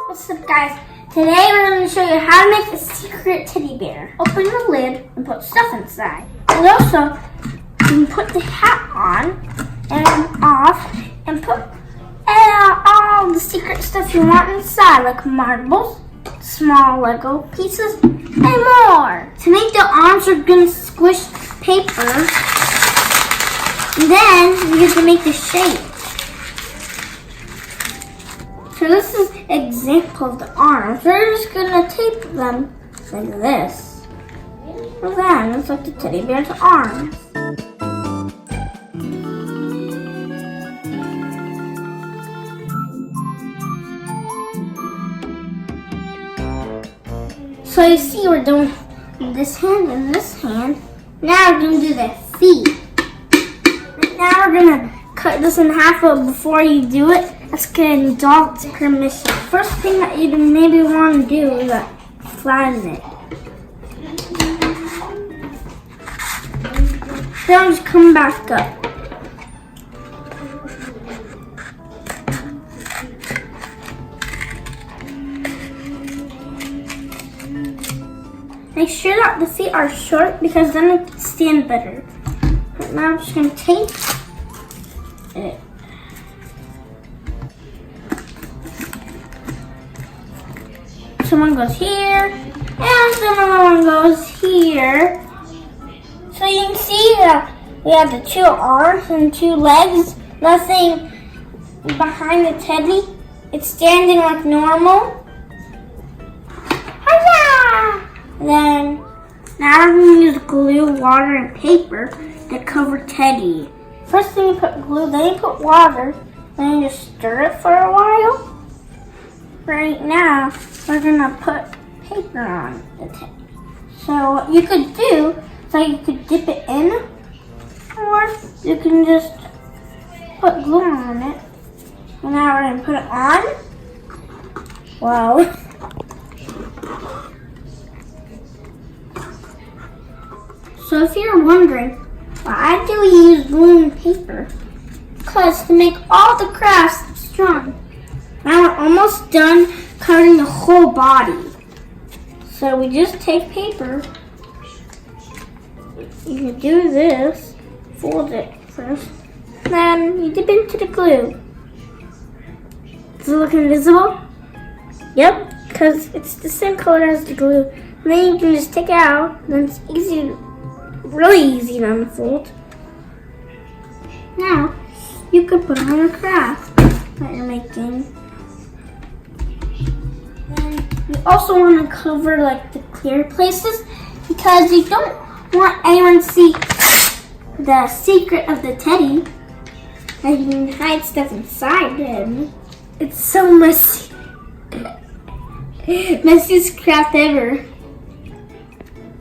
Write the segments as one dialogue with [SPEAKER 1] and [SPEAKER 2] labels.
[SPEAKER 1] What's up, guys? Today we're going to show you how to make a secret teddy bear. Open the lid and put stuff inside. And also, you can put the hat on and off and put all the secret stuff you want inside, like marbles, small Lego pieces, and more. To make the arms, we're going to squish paper. And then we have to make the shape. So this is an example of the arms. We're just gonna tape them like this. And then it's like the teddy bear's arms. So you see we're doing this hand and this hand. Now we're gonna do the feet. Now we're gonna cut this in half, but before you do it, let's get an adult's permission. First thing that you maybe want to do is flatten it. Then just come back up. Make sure that the feet are short because then it can stand better. Right now I'm just going to tape it. Someone goes here, and someone goes here. So you can see that we have the two arms and two legs, nothing behind the teddy. It's standing like normal. Huzzah! Then, now we're going to use glue, water, and paper to cover Teddy. First thing you put glue, then you put water, then you just stir it for a while. Right now, we're gonna put paper on the teddy. So what you could do is you could dip it in, or you can just put glue on it. And now we're gonna put it on. Wow. So if you're wondering, why do we use glue and paper? Because to make all the crafts strong. Now we're almost done covering the whole body. So we just take paper. You can do this, fold it first, then you dip into the glue. Does it look invisible? Yep, because it's the same color as the glue. And then you can just take it out, then it's easy, really easy to unfold. Now, you can put on your craft that you're making. You also want to cover like the clear places because you don't want anyone to see the secret of the teddy. And you can hide stuff inside him. It's so messy. Messiest craft ever.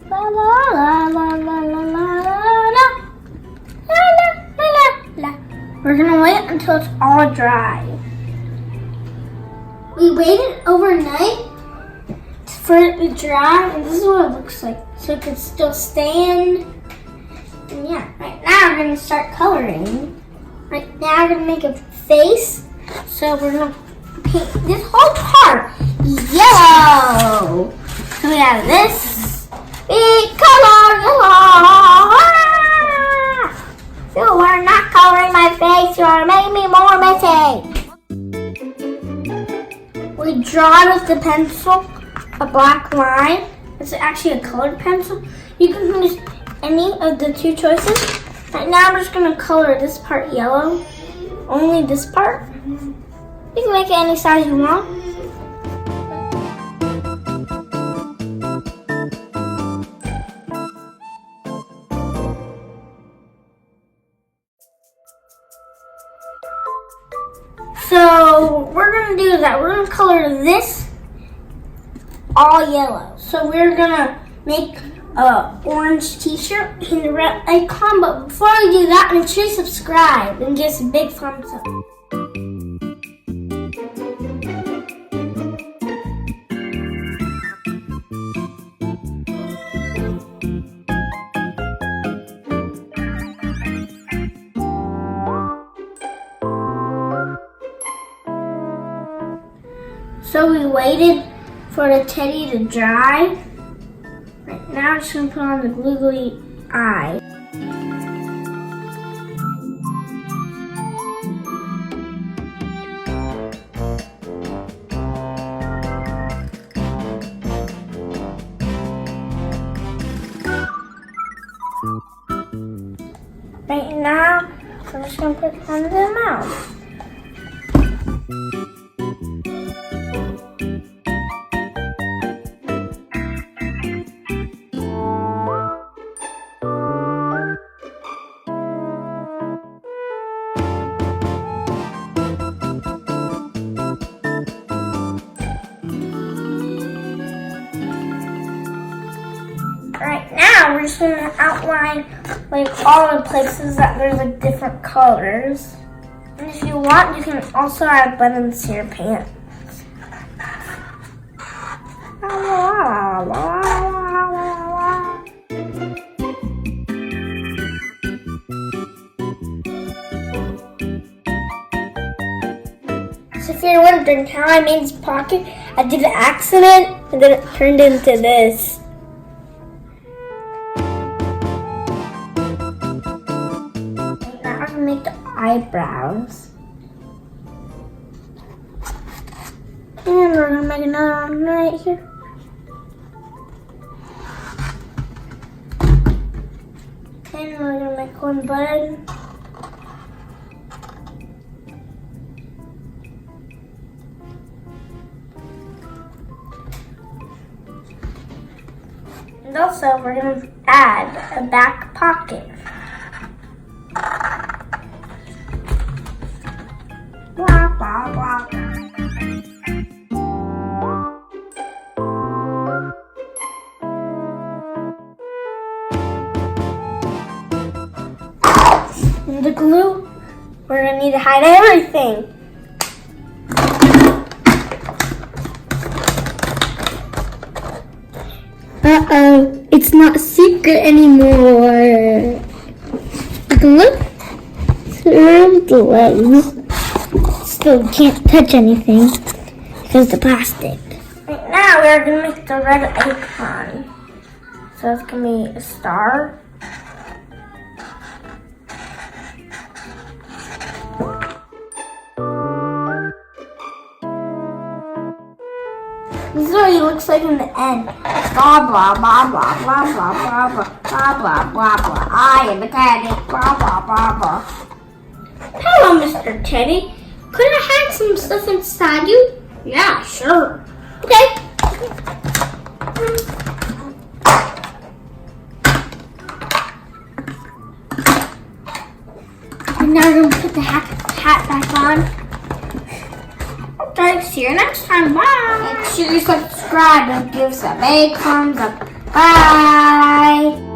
[SPEAKER 1] La la la la la la la la la la la. We're gonna wait until it's all dry. We waited overnight for it to dry, and this is what it looks like. So it can still stand. And yeah, right now we're gonna start coloring. Right now we're gonna make a face. So we're gonna paint this whole part yellow. So we have this big color yellow. You are not coloring my face. You are making me more messy. We draw with the pencil a black line. It's actually a colored pencil. You can use any of the two choices. Right now I'm just going to color this part yellow. Only this part. You can make it any size you want. So what we're going to do is that we're going to color this all yellow. So we're going to make a orange t-shirt and the red icon. But before we do that, make sure you subscribe and give us a big thumbs up. So we waited for the teddy to dry. Right now, I'm just gonna put on the googly eye. Right now, I'm just gonna put on the mouth. Right now, we're just gonna outline like all the places that there's like different colors. And if you want, you can also add buttons to your pants. So if you're wondering how I made this pocket, I did an accident and then it turned into this. Make the eyebrows. And we're gonna make another one right here. And we're gonna make one button. And also we're gonna add a back pocket. Blah, blah, blah. And the glue, we're gonna need to hide everything. Uh-oh, it's not secret anymore. Look through the legs. Still can't touch anything because the plastic. Right now we're gonna make the red icon. So it's gonna be a star. This is what he looks like in the end. Blah blah blah blah blah blah blah blah blah blah blah blah. I am a teddy. Blah blah blah blah. Hello, Mr. Teddy. Could I have some stuff inside you? Yeah, sure. Okay. And now we're gonna put the hat back on. Okay, see you next time. Bye. Make sure you subscribe and give us a big thumbs up. Bye.